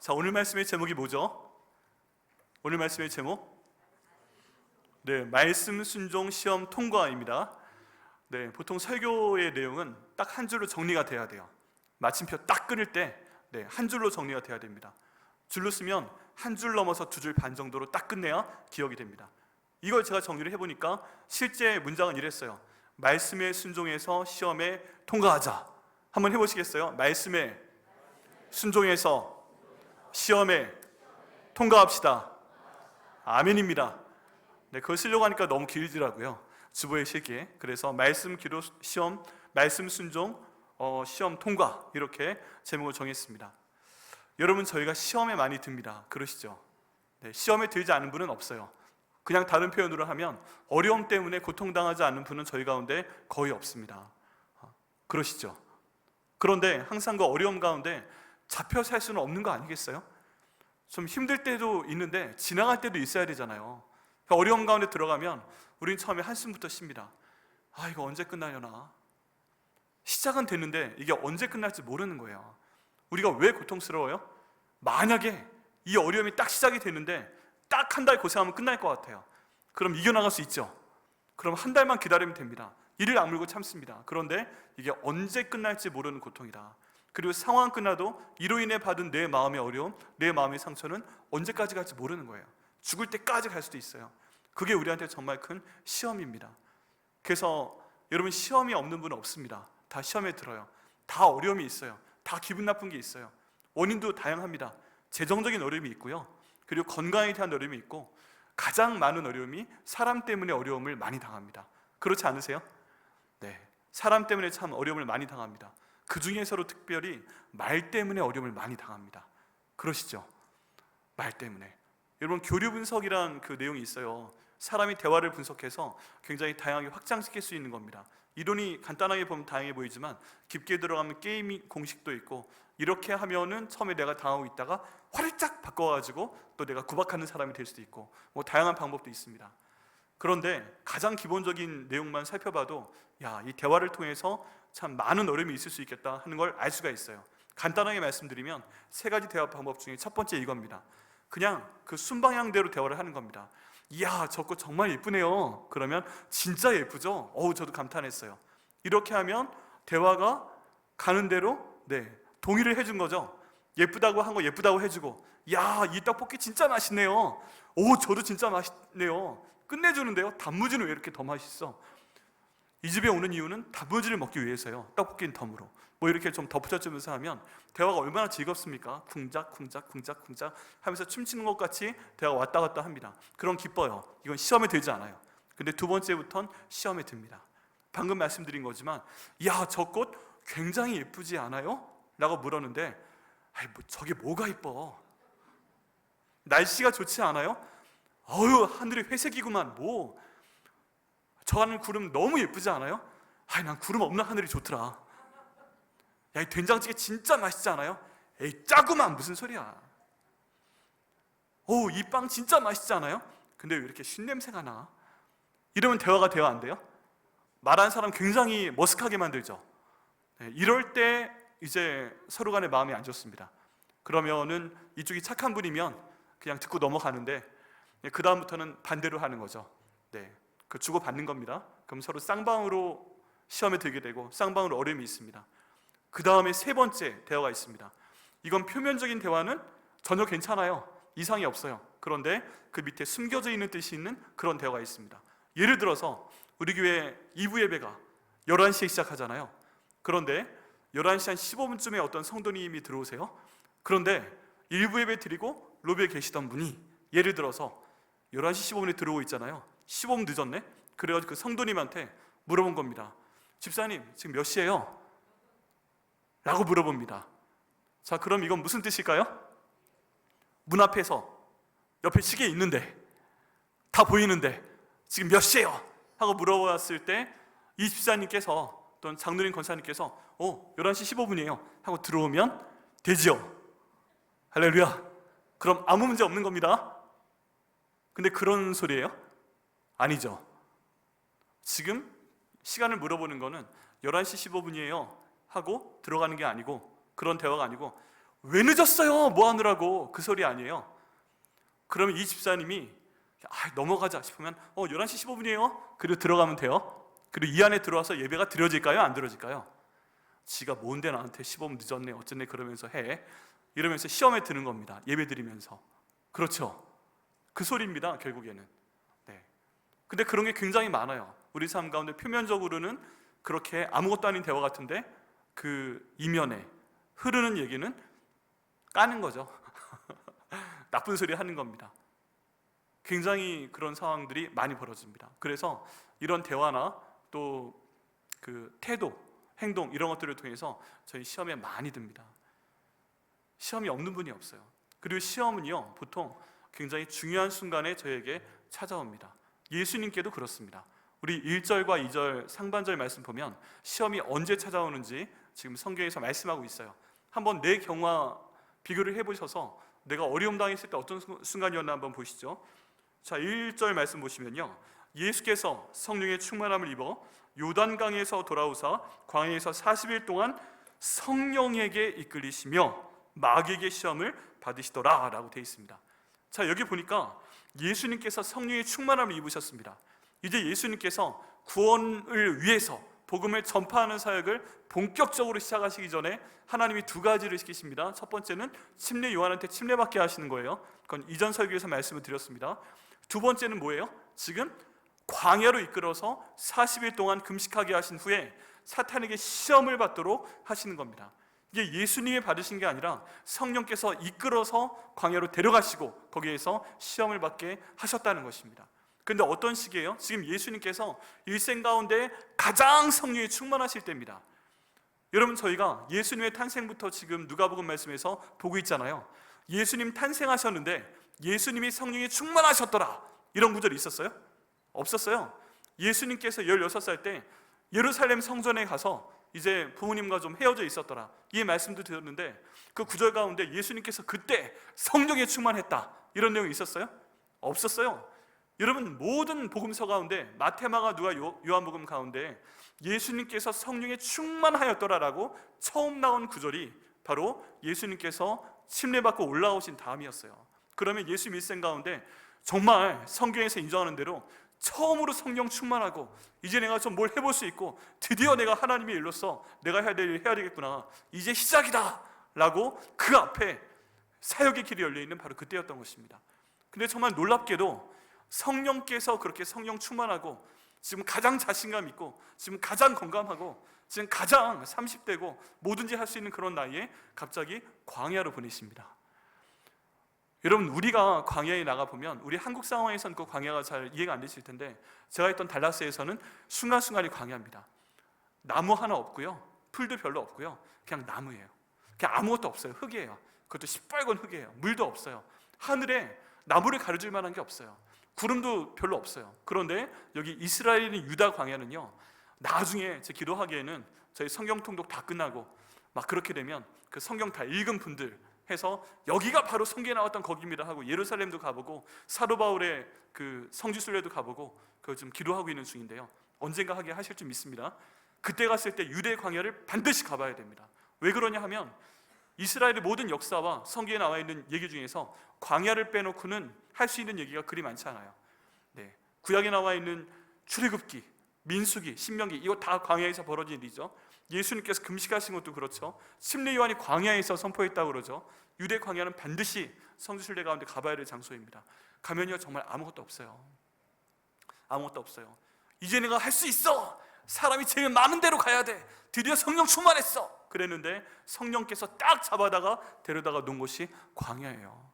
자, 오늘 말씀의 제목이 뭐죠? 오늘 말씀의 제목? 네, 말씀 순종 시험 통과입니다. 네, 보통 설교의 내용은 딱 한 줄로 정리가 돼야 돼요. 마침표 딱 끊을 때 한 줄로 정리가 돼야 됩니다. 줄로 쓰면 한 줄 넘어서 두 줄 반 정도로 딱 끝내야 기억이 됩니다. 이걸 제가 정리를 해보니까 실제 문장은 이랬어요. 말씀에 순종해서 시험에 통과하자. 한번 해보시겠어요? 말씀에 순종해서 시험에 통과합시다. 아멘입니다. 네, 그걸 쓰려고 하니까 너무 길더라고요. 주보에 실기에. 그래서 말씀 기도 시험, 말씀 순종, 시험 통과, 이렇게 제목을 정했습니다. 여러분, 저희가 시험에 많이 듭니다. 그러시죠? 네, 시험에 들지 않은 분은 없어요. 그냥 다른 표현으로 하면 어려움 때문에 고통당하지 않는 분은 저희 가운데 거의 없습니다. 그러시죠? 그런데 항상 그 어려움 가운데 잡혀 살 수는 없는 거 아니겠어요? 좀 힘들 때도 있는데 지나갈 때도 있어야 되잖아요. 어려움 가운데 들어가면 우린 처음에 한숨부터 쉽니다. 아, 이거 언제 끝나려나? 시작은 됐는데 이게 언제 끝날지 모르는 거예요. 우리가 왜 고통스러워요? 만약에 이 어려움이 딱 시작이 됐는데 딱 한 달 고생하면 끝날 것 같아요. 그럼 이겨나갈 수 있죠. 그럼 한 달만 기다리면 됩니다. 이를 악물고 참습니다. 그런데 이게 언제 끝날지 모르는 고통이다. 그리고 상황 끝나도 이로 인해 받은 내 마음의 어려움, 내 마음의 상처는 언제까지 갈지 모르는 거예요. 죽을 때까지 갈 수도 있어요. 그게 우리한테 정말 큰 시험입니다. 그래서 여러분, 시험이 없는 분은 없습니다. 다 시험에 들어요. 다 어려움이 있어요. 다 기분 나쁜 게 있어요. 원인도 다양합니다. 재정적인 어려움이 있고요, 그리고 건강에 대한 어려움이 있고, 가장 많은 어려움이 사람 때문에 어려움을 많이 당합니다. 그렇지 않으세요? 네, 사람 때문에 참 어려움을 많이 당합니다. 그 중에서도 특별히 말 때문에 어려움을 많이 당합니다. 그러시죠? 말 때문에. 여러분, 교류 분석이란 그 내용이 있어요. 사람이 대화를 분석해서 굉장히 다양하게 확장시킬 수 있는 겁니다. 이론이 간단하게 보면 다양해 보이지만 깊게 들어가면 게임 공식도 있고, 이렇게 하면은 처음에 내가 당하고 있다가 활짝 바꿔가지고 또 내가 구박하는 사람이 될 수도 있고, 다양한 방법도 있습니다. 그런데 가장 기본적인 내용만 살펴봐도 이 대화를 통해서 참 많은 어려움이 있을 수 있겠다 하는 걸 알 수가 있어요. 간단하게 말씀드리면 세 가지 대화 방법 중에 첫 번째 이겁니다. 그냥 그 순방향대로 대화를 하는 겁니다. 이야, 저 꽃 정말 예쁘네요. 그러면 진짜 예쁘죠? 저도 감탄했어요. 이렇게 하면 대화가 가는 대로 동의를 해준 거죠. 예쁘다고 한 거 예쁘다고 해주고, 야, 이 떡볶이 진짜 맛있네요. 저도 진짜 맛있네요. 끝내주는데요. 단무지는 왜 이렇게 더 맛있어? 이 집에 오는 이유는 단무지를 먹기 위해서요. 떡볶이는 덤으로 이렇게 좀 덧붙여주면서 하면 대화가 얼마나 즐겁습니까? 쿵짝쿵짝쿵짝쿵짝 하면서 춤추는 것 같이 대화가 왔다 갔다 합니다. 그럼 기뻐요. 이건 시험에 들지 않아요. 근데 두 번째부터는 시험에 듭니다. 방금 말씀드린 거지만, 야, 저 꽃 굉장히 예쁘지 않아요? 라고 물었는데, 저게 뭐가 예뻐? 날씨가 좋지 않아요? 하늘이 회색이구만. 저 하늘 구름 너무 예쁘지 않아요? 난 구름 없는 하늘이 좋더라. 야, 이 된장찌개 진짜 맛있지 않아요? 에이, 짜구만. 무슨 소리야. 이 빵 진짜 맛있지 않아요? 근데 왜 이렇게 신냄새가 나? 이러면 대화가 돼요, 안 돼요? 말하는 사람 굉장히 머쓱하게 만들죠. 이럴 때 이제 서로 간의 마음이 안 좋습니다. 그러면은 이쪽이 착한 분이면 그냥 듣고 넘어가는데, 그 다음부터는 반대로 하는 거죠. 그 주고 받는 겁니다. 그럼 서로 쌍방으로 시험에 들게 되고, 쌍방으로 어려움이 있습니다. 그 다음에 세 번째 대화가 있습니다. 이건 표면적인 대화는 전혀 괜찮아요. 이상이 없어요. 그런데 그 밑에 숨겨져 있는 뜻이 있는 그런 대화가 있습니다. 예를 들어서 우리 교회 2부 예배가 11시에 시작하잖아요. 그런데 11시 한 15분쯤에 어떤 성도님이 들어오세요. 그런데 1부 예배 드리고 로비에 계시던 분이 예를 들어서 11시 15분에 들어오고 있잖아요. 15분 늦었네? 그래가지고 그 성도님한테 물어본 겁니다. 집사님, 지금 몇 시예요? 라고 물어봅니다. 자, 그럼 이건 무슨 뜻일까요? 문 앞에서 옆에 시계 있는데, 다 보이는데 지금 몇 시예요? 하고 물어봤을 때 이 집사님께서 또는 장로님 권사님께서 11시 15분이에요 하고 들어오면 되지요. 할렐루야. 그럼 아무 문제 없는 겁니다. 근데 그런 소리예요? 아니죠. 지금 시간을 물어보는 거는 11시 15분이에요 하고 들어가는 게 아니고, 그런 대화가 아니고, 왜 늦었어요? 뭐 하느라고? 그 소리 아니에요. 그러면 이 집사님이 넘어가자 싶으면 11시 15분이에요 그리고 들어가면 돼요. 그리고 이 안에 들어와서 예배가 드려질까요? 안 드려질까요? 지가 뭔데 나한테 15분 늦었네 어쩌네 그러면서 이러면서 시험에 드는 겁니다. 예배 드리면서. 그렇죠? 그 소리입니다 결국에는. 네. 근데 그런 게 굉장히 많아요. 우리 삶 가운데 표면적으로는 그렇게 아무것도 아닌 대화 같은데 그 이면에 흐르는 얘기는 까는 거죠. 나쁜 소리 하는 겁니다. 굉장히 그런 상황들이 많이 벌어집니다. 그래서 이런 대화나 또 그 태도, 행동 이런 것들을 통해서 저희 시험에 많이 듭니다. 시험이 없는 분이 없어요. 그리고 시험은요 보통 굉장히 중요한 순간에 저에게 찾아옵니다. 예수님께도 그렇습니다. 우리 1절과 2절 상반절 말씀 보면 시험이 언제 찾아오는지 지금 성경에서 말씀하고 있어요. 한번 내 경우와 비교를 해보셔서 내가 어려움 당했을 때 어떤 순간이었나 한번 보시죠. 자, 1절 말씀 보시면요, 예수께서 성령의 충만함을 입어 요단강에서 돌아오사 광야에서 40일 동안 성령에게 이끌리시며 마귀에게 시험을 받으시더라 라고 되어 있습니다. 자, 여기 보니까 예수님께서 성령의 충만함을 입으셨습니다. 이제 예수님께서 구원을 위해서 복음을 전파하는 사역을 본격적으로 시작하시기 전에 하나님이 두 가지를 시키십니다. 첫 번째는 침례 요한한테 침례받게 하시는 거예요. 그건 이전 설교에서 말씀을 드렸습니다. 두 번째는 뭐예요? 지금 광야로 이끌어서 40일 동안 금식하게 하신 후에 사탄에게 시험을 받도록 하시는 겁니다. 이게 예수님이 받으신 게 아니라 성령께서 이끌어서 광야로 데려가시고 거기에서 시험을 받게 하셨다는 것입니다. 근데 어떤 시기예요? 지금 예수님께서 일생 가운데 가장 성령이 충만하실 때입니다. 여러분, 저희가 예수님의 탄생부터 지금 누가복음 말씀에서 보고 있잖아요. 예수님 탄생하셨는데 예수님이 성령이 충만하셨더라 이런 구절이 있었어요? 없었어요. 예수님께서 16살 때 예루살렘 성전에 가서 이제 부모님과 좀 헤어져 있었더라 이 말씀도 드렸는데 그 구절 가운데 예수님께서 그때 성령에 충만했다 이런 내용이 있었어요? 없었어요. 여러분, 모든 복음서 가운데 마태, 마가, 누가, 요한복음 가운데 예수님께서 성령에 충만하였더라라고 처음 나온 구절이 바로 예수님께서 침례받고 올라오신 다음이었어요. 그러면 예수님 일생 가운데 정말 성경에서 인정하는 대로 처음으로 성령 충만하고 이제 내가 좀 뭘 해볼 수 있고 드디어 내가 하나님의 일로서 내가 해야 될 일 해야 되겠구나, 이제 시작이다 라고 그 앞에 사역의 길이 열려있는 바로 그때였던 것입니다. 근데 정말 놀랍게도 성령께서 그렇게 성령 충만하고 지금 가장 자신감 있고 지금 가장 건강하고 지금 가장 30대고 뭐든지 할 수 있는 그런 나이에 갑자기 광야로 보내십니다. 여러분, 우리가 광야에 나가보면 우리 한국 상황에서는 그 광야가 잘 이해가 안 되실 텐데 제가 있던 달라스에서는 순간순간이 광야입니다. 나무 하나 없고요, 풀도 별로 없고요, 그냥 나무예요. 그냥 아무것도 없어요. 흙이에요. 그것도 시뻘건 흙이에요. 물도 없어요. 하늘에 나무를 가려줄 만한 게 없어요. 구름도 별로 없어요. 그런데 여기 이스라엘인 유다 광야는요, 나중에 제 기도하기에는 저희 성경 통독 다 끝나고 막 그렇게 되면 그 성경 다 읽은 분들 해서 여기가 바로 성경에 나왔던 거기입니다 하고 예루살렘도 가보고 사도 바울의 그 성지순례도 가보고 그걸 좀 기도하고 있는 중인데요, 언젠가 하게 하실 줄 믿습니다. 그때 갔을 때 유대 광야를 반드시 가봐야 됩니다. 왜 그러냐 하면 이스라엘의 모든 역사와 성경에 나와 있는 얘기 중에서 광야를 빼놓고는 할 수 있는 얘기가 그리 많지 않아요. 네, 구약에 나와 있는 출애굽기, 민수기, 신명기 이거 다 광야에서 벌어진 일이죠. 예수님께서 금식하신 것도 그렇죠. 침례 요한이 광야에서 선포했다고 그러죠. 유대 광야는 반드시 성지순례 가운데 가봐야 될 장소입니다. 가면요 정말 아무것도 없어요. 아무것도 없어요. 이제 내가 할 수 있어, 사람이 제일 많은 데로 가야 돼, 드디어 성령 충만했어 그랬는데 성령께서 딱 잡아다가 데려다가 놓은 곳이 광야예요.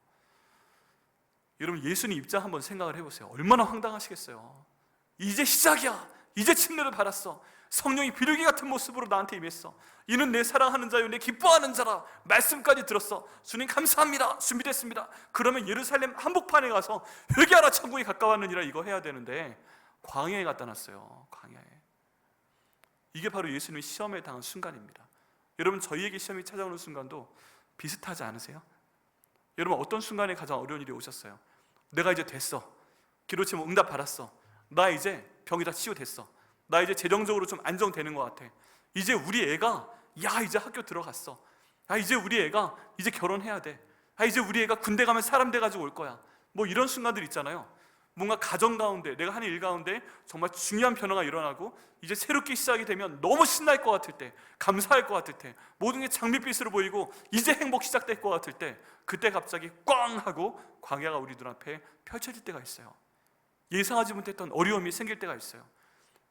여러분, 예수님 입장 한번 생각을 해보세요. 얼마나 황당하시겠어요. 이제 시작이야, 이제 침례를 받았어, 성령이 비둘기 같은 모습으로 나한테 임했어, 이는 내 사랑하는 자요 내 기뻐하는 자라, 말씀까지 들었어, 주님 감사합니다, 준비됐습니다. 그러면 예루살렘 한복판에 가서 회개하라 천국이 가까웠느니라 이거 해야 되는데 광야에 갖다 놨어요. 광야에. 이게 바로 예수님이 시험에 당한 순간입니다. 여러분, 저희에게 시험이 찾아오는 순간도 비슷하지 않으세요? 여러분, 어떤 순간에 가장 어려운 일이 오셨어요? 내가 이제 됐어, 기도치면 응답 받았어, 나 이제 병이 다 치유됐어, 나 이제 재정적으로 좀 안정되는 것 같아, 이제 우리 애가 이제 학교 들어갔어, 이제 우리 애가 이제 결혼해야 돼. 이제 우리 애가 군대 가면 사람 돼가지고 올 거야. 뭐 이런 순간들 있잖아요. 뭔가 가정 가운데, 내가 하는 일 가운데 정말 중요한 변화가 일어나고 이제 새롭게 시작이 되면 너무 신날 것 같을 때, 감사할 것 같을 때, 모든 게 장밋빛으로 보이고 이제 행복 시작될 것 같을 때, 그때 갑자기 꽝 하고 광야가 우리 눈앞에 펼쳐질 때가 있어요. 예상하지 못했던 어려움이 생길 때가 있어요.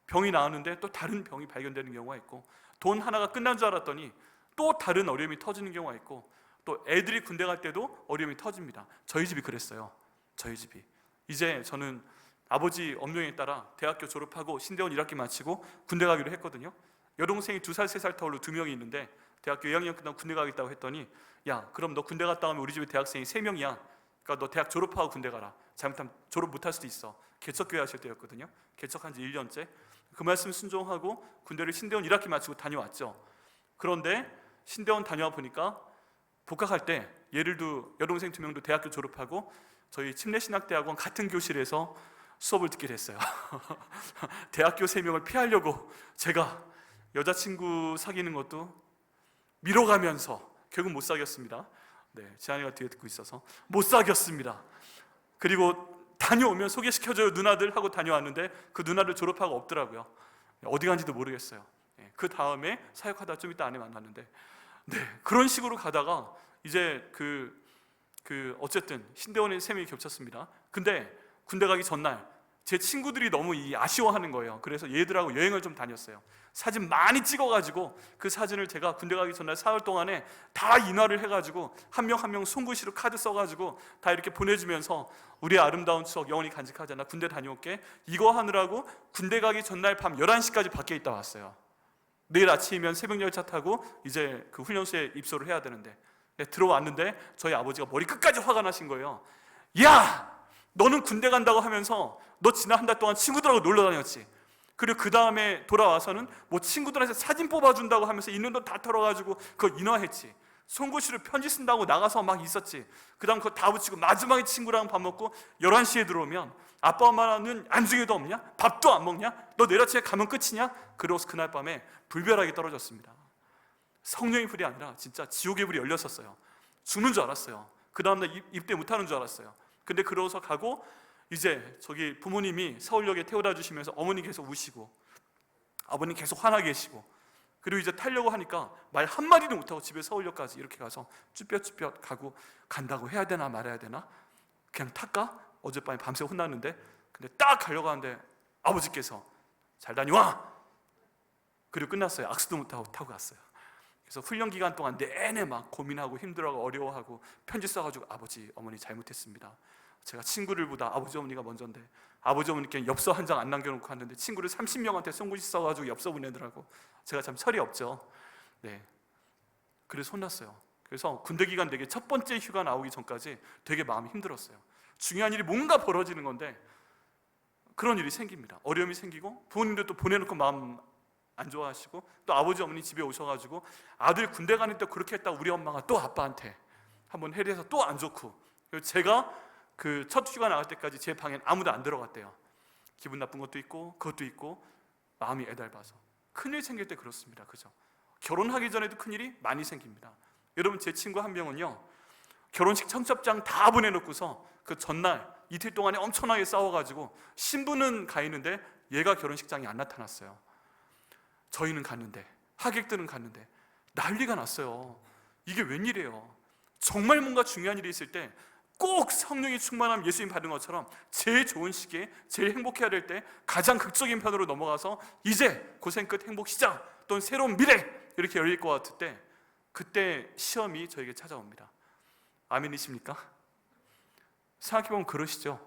병이 나았는데 또 다른 병이 발견되는 경우가 있고, 돈 하나가 끝난 줄 알았더니 또 다른 어려움이 터지는 경우가 있고, 또 애들이 군대 갈 때도 어려움이 터집니다. 저희 집이 그랬어요. 저희 집이 이제 저는 아버지 엄명에 따라 대학교 졸업하고 신대원 1학기 마치고 군대 가기로 했거든요. 여동생이 2살, 3살 터울로 2명이 있는데 대학교 2학년 끝나고 군대 가겠다고 했더니, 야, 그럼 너 군대 갔다 오면 우리 집에 대학생이 3명이야. 그러니까 너 대학 졸업하고 군대 가라. 잘못하면 졸업 못할 수도 있어. 개척교회 하실 때였거든요. 개척한 지 1년째. 그 말씀 순종하고 군대를 신대원 1학기 마치고 다녀왔죠. 그런데 신대원 다녀와 보니까 복학할 때 얘들도 여동생 2명도 대학교 졸업하고 저희 침례신학대학원 같은 교실에서 수업을 듣게 됐어요. 대학교 3명을 피하려고 제가 여자친구 사귀는 것도 미뤄가면서 결국 못 사귀었습니다. 네, 지한이가 뒤에 듣고 있어서 못 사귀었습니다. 그리고 다녀오면 소개시켜줘요 누나들 하고 다녀왔는데 그 누나들 졸업하고 없더라고요. 어디 간지도 모르겠어요. 그 다음에 사역하다 좀 이따 아내 만났는데, 그런 식으로 가다가 이제 어쨌든 신대원에 3명이 겹쳤습니다. 근데 군대 가기 전날 제 친구들이 너무 아쉬워하는 거예요. 그래서 얘들하고 여행을 좀 다녔어요. 사진 많이 찍어가지고 그 사진을 제가 군대 가기 전날 4월 동안에 다 인화를 해가지고 한 명 한 명 손글씨로 카드 써가지고 다 이렇게 보내주면서 우리의 아름다운 추억 영원히 간직하자, 나 군대 다녀올게, 이거 하느라고 군대 가기 전날 밤 11시까지 밖에 있다 왔어요. 내일 아침이면 새벽 열차 타고 이제 그 훈련소에 입소를 해야 되는데, 들어왔는데 저희 아버지가 머리 끝까지 화가 나신 거예요. 야! 너는 군대 간다고 하면서 너 지난 한 달 동안 친구들하고 놀러 다녔지. 그리고 그 다음에 돌아와서는 뭐 친구들한테 사진 뽑아준다고 하면서 있는 돈 다 털어가지고 그거 인화했지. 손글씨로 편지 쓴다고 나가서 막 있었지. 그 다음 그거 다 붙이고 마지막에 친구랑 밥 먹고 11시에 들어오면 아빠 엄마는 안중에도 없냐? 밥도 안 먹냐? 너 내일 아침에 가면 끝이냐? 그러고서 그날 밤에 불벼락이 떨어졌습니다. 성령의 불이 아니라 진짜 지옥의 불이 열렸었어요. 죽는 줄 알았어요. 그 다음날 입대 못하는 줄 알았어요. 근데 그러고서 가고 이제 저기 부모님이 서울역에 태워다 주시면서 어머니 계속 우시고 아버님 계속 화나 계시고, 그리고 이제 타려고 하니까 말 한마디도 못하고 집에 서울역까지 이렇게 가서 쭈뼛쭈뼛 가고, 간다고 해야 되나 말아야 되나, 그냥 탈까? 어젯밤에 밤새 혼났는데, 근데 딱 가려고 하는데 아버지께서 잘 다녀와! 그리고 끝났어요. 악수도 못하고 타고 갔어요. 그래서 훈련 기간 동안 내내 막 고민하고 힘들어하고 어려워하고 편지 써가지고, 아버지 어머니 잘못했습니다. 제가 친구를 보다 아버지 어머니가 먼저인데 아버지 어머니께 엽서 한 장 안 남겨놓고 갔는데 친구를 30명한테 손글씨 써가지고 엽서 보내더라고. 제가 참 철이 없죠. 그래서 혼났어요. 그래서 군대 기간 되게 첫 번째 휴가 나오기 전까지 되게 마음이 힘들었어요. 중요한 일이 뭔가 벌어지는 건데 그런 일이 생깁니다. 어려움이 생기고 부모님들 또 보내놓고 마음 안 좋아하시고, 또 아버지 어머니 집에 오셔가지고 아들 군대 가는 때 그렇게 했다고 우리 엄마가 또 아빠한테 한번 해대서 또 안 좋고, 그리고 제가 그 첫 휴가 나갈 때까지 제 방엔 아무도 안 들어갔대요. 기분 나쁜 것도 있고 그것도 있고 마음이 애달아서. 큰일 생길 때 그렇습니다. 그죠? 결혼하기 전에도 큰일이 많이 생깁니다. 여러분, 제 친구 한 명은요, 결혼식 청첩장 다 보내놓고서 그 전날 이틀 동안에 엄청나게 싸워가지고 신부는 가 있는데 얘가 결혼식장에 안 나타났어요. 저희는 갔는데, 하객들은 갔는데 난리가 났어요. 이게 웬일이에요? 정말 뭔가 중요한 일이 있을 때 꼭 성령이 충만함 예수님 받은 것처럼 제일 좋은 시기에 제일 행복해야 될 때 가장 극적인 편으로 넘어가서 이제 고생 끝 행복 시작 또는 새로운 미래 이렇게 열릴 것 같을 때, 그때 시험이 저에게 찾아옵니다. 아멘이십니까? 생각해보면 그러시죠?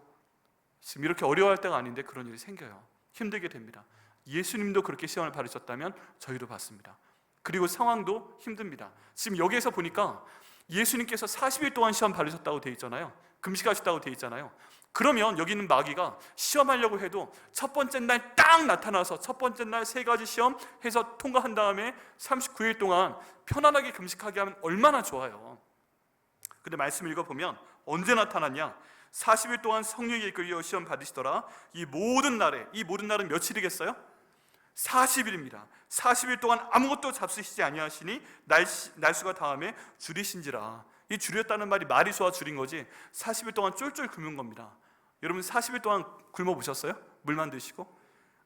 지금 이렇게 어려워할 때가 아닌데 그런 일이 생겨요. 힘들게 됩니다. 예수님도 그렇게 시험을 받으셨다면 저희도 받습니다. 그리고 상황도 힘듭니다. 지금 여기에서 보니까 예수님께서 40일 동안 시험 받으셨다고 되어 있잖아요. 금식하셨다고 되어 있잖아요. 그러면 여기 있는 마귀가 시험하려고 해도 첫 번째 날 딱 나타나서 첫 번째 날 3가지 시험 해서 통과한 다음에 39일 동안 편안하게 금식하게 하면 얼마나 좋아요. 근데 말씀 읽어보면 언제 나타났냐? 40일 동안 성령에 이끌려 시험 받으시더라. 이 모든 날에, 이 모든 날은 며칠이겠어요? 40일입니다. 40일 동안 아무것도 잡수시지 아니하시니 날수가 다음에 줄이신지라. 이 줄였다는 말이 마리수와 줄인 거지 40일 동안 쫄쫄 굶은 겁니다. 여러분 40일 동안 굶어 보셨어요? 물만 드시고?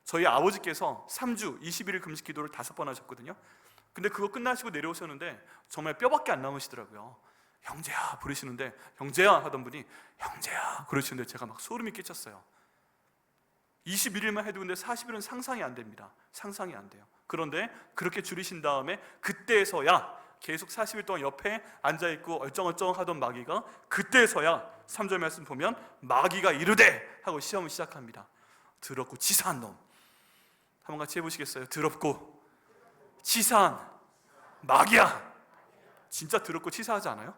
저희 아버지께서 3주 21일 금식 기도를 5번 하셨거든요. 근데 그거 끝나시고 내려오셨는데 정말 뼈밖에 안 남으시더라고요. 형제야 부르시는데 형제야 하던 분이 형제야 그러시는데 제가 막 소름이 끼쳤어요. 21일만 해도 근데 40일은 상상이 안 됩니다. 상상이 안 돼요. 그런데 그렇게 줄이신 다음에 그때서야 계속 40일 동안 옆에 앉아있고 얼쩡얼쩡 하던 마귀가 그때서야 3절 말씀 보면 마귀가 이르되 하고 시험을 시작합니다. 더럽고 치사한 놈. 한번 같이 해보시겠어요? 더럽고 치사한 마귀야. 진짜 더럽고 치사하지 않아요?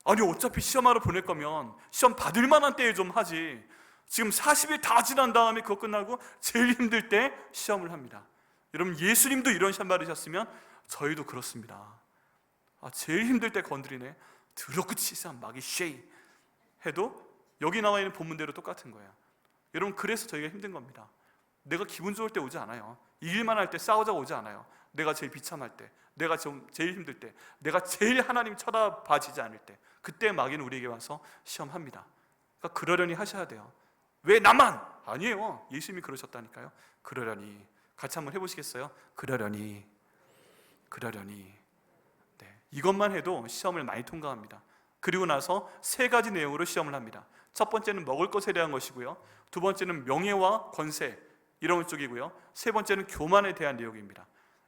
아니 어차피 시험하러 보낼 거면 시험 받을 만한 때에 좀 하지. 지금 40일 다 지난 다음에 그거 끝나고 제일 힘들 때 시험을 합니다. 여러분 예수님도 이런 시험 받으셨으면 저희도 그렇습니다. 제일 힘들 때 건드리네. 더럽고 치사한 마귀 쉐이 해도 여기 나와 있는 본문대로 똑같은 거예요. 여러분 그래서 저희가 힘든 겁니다. 내가 기분 좋을 때 오지 않아요. 이길만 할 때 싸우자고 오지 않아요. 내가 제일 비참할 때, 내가 제일 힘들 때, 내가 제일 하나님 쳐다봐지지 않을 때, 그때 마귀는 우리에게 와서 시험합니다. 그러니까 그러려니 하셔야 돼요. 왜 나만? 아니에요. 예수님이 그러셨다니까요. 그러려니. 같이 한번 해보시겠어요? 그러려니. 네, 이것만 해도 시험을 많이 통과합니다. 그리고 나서 3가지 내용으로 시험을 합니다. 첫 번째는 먹을 것에 대한 것이고요, 두 번째는 명예와 권세 이런 쪽이고요, 세 번째는 교만에 대한 내용입니다.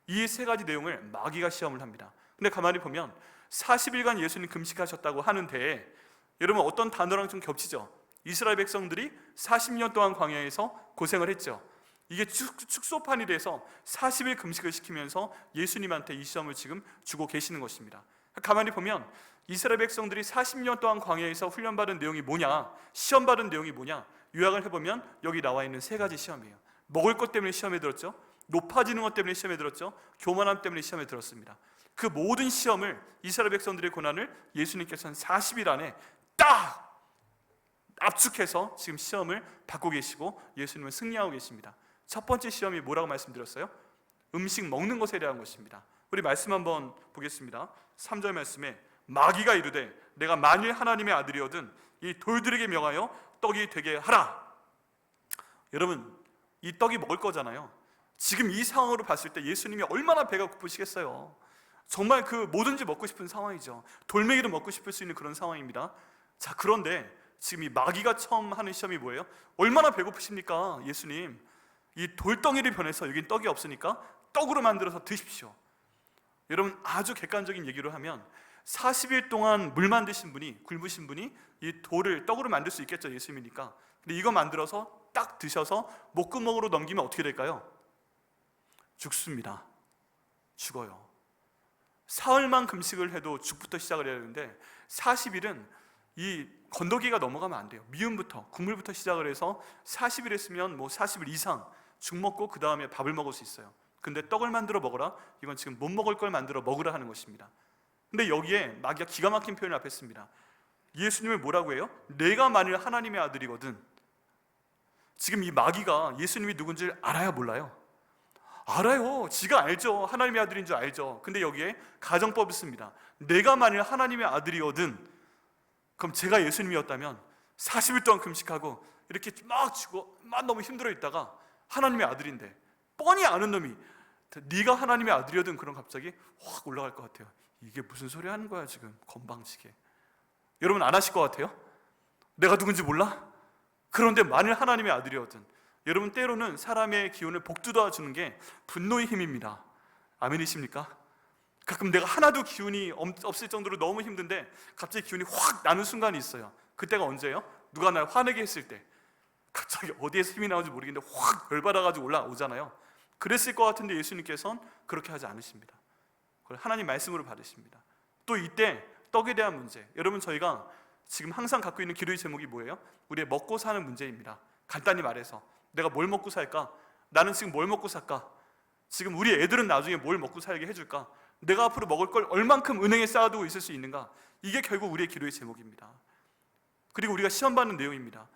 이 3가지 내용을 마귀가 시험을 합니다. 근데 가만히 보면 40일간 예수님 금식하셨다고 하는데 여러분 어떤 단어랑 좀 겹치죠? 이스라엘 백성들이 40년 동안 광야에서 고생을 했죠. 이게 축소판이 돼서 40일 금식을 시키면서 예수님한테 이 시험을 지금 주고 계시는 것입니다. 가만히 보면 이스라엘 백성들이 40년 동안 광야에서 훈련받은 내용이 뭐냐, 시험받은 내용이 뭐냐, 요약을 해보면 여기 나와 있는 3가지 시험이에요. 먹을 것 때문에 시험에 들었죠, 높아지는 것 때문에 시험에 들었죠, 교만함 때문에 시험에 들었습니다. 그 모든 시험을, 이스라엘 백성들의 고난을 예수님께서는 40일 안에 딱 압축해서 지금 시험을 받고 계시고 예수님은 승리하고 계십니다. 첫 번째 시험이 뭐라고 말씀드렸어요? 음식 먹는 것에 대한 것입니다. 우리 말씀 한번 보겠습니다. 3절 말씀에 마귀가 이르되 내가 만일 하나님의 아들이거든 이 돌들에게 명하여 떡이 되게 하라. 여러분 이 떡이 먹을 거잖아요. 지금 이 상황으로 봤을 때 예수님이 얼마나 배가 고프시겠어요. 정말 그 뭐든지 먹고 싶은 상황이죠. 돌멩이도 먹고 싶을 수 있는 그런 상황입니다. 자, 그런데 지금 이 마귀가 처음 하는 시험이 뭐예요? 얼마나 배고프십니까 예수님. 이 돌덩이를 변해서 여긴 떡이 없으니까 떡으로 만들어서 드십시오. 여러분 아주 객관적인 얘기로 하면 40일 동안 물만 드신 분이, 굶으신 분이 이 돌을 떡으로 만들 수 있겠죠, 예수님이니까. 근데 이거 만들어서 딱 드셔서 목구멍으로 넘기면 어떻게 될까요? 죽습니다. 죽어요. 사흘만 금식을 해도 죽부터 시작을 해야 되는데 40일은 이 건더기가 넘어가면 안 돼요. 미음부터, 국물부터 시작을 해서 40일 했으면 뭐 40일 이상 죽 먹고 그 다음에 밥을 먹을 수 있어요. 근데 떡을 만들어 먹어라, 이건 지금 못 먹을 걸 만들어 먹으라 하는 것입니다. 근데 여기에 마귀가 기가 막힌 표현을 앞에 씁니다. 예수님을 뭐라고 해요? 내가 만일 하나님의 아들이거든. 지금 이 마귀가 예수님이 누군지 알아야 몰라요? 알아요. 지가 알죠. 하나님의 아들인 줄 알죠. 근데 여기에 가정법을 씁니다. 내가 만일 하나님의 아들이거든, 그럼 제가 예수님이었다면 40일 동안 금식하고 이렇게 막 죽어 막 너무 힘들어 있다가 하나님의 아들인데 뻔히 아는 놈이 네가 하나님의 아들이거든, 그럼 갑자기 확 올라갈 것 같아요. 이게 무슨 소리 하는 거야 지금, 건방지게. 여러분 안 하실 것 같아요? 내가 누군지 몰라? 그런데 만일 하나님의 아들이거든. 여러분 때로는 사람의 기운을 복돋아 주는 게 분노의 힘입니다. 아멘이십니까? 가끔 내가 하나도 기운이 없을 정도로 너무 힘든데 갑자기 기운이 확 나는 순간이 있어요. 그때가 언제예요? 누가 날 화내게 했을 때 갑자기 어디에서 힘이 나오는지 모르겠는데 확 열받아가지고 올라오잖아요. 그랬을 것 같은데 예수님께서는 그렇게 하지 않으십니다. 그걸 하나님 말씀으로 받으십니다. 또 이때 떡에 대한 문제, 여러분 저희가 지금 항상 갖고 있는 기도의 제목이 뭐예요? 우리의 먹고 사는 문제입니다. 간단히 말해서 내가 뭘 먹고 살까? 나는 지금 뭘 먹고 살까? 지금 우리 애들은 나중에 뭘 먹고 살게 해줄까? 내가 앞으로 먹을 걸 얼만큼 은행에 쌓아두고 있을 수 있는가? 이게 결국 우리의 기도의 제목입니다. 그리고 우리가 시험받는 내용입니다.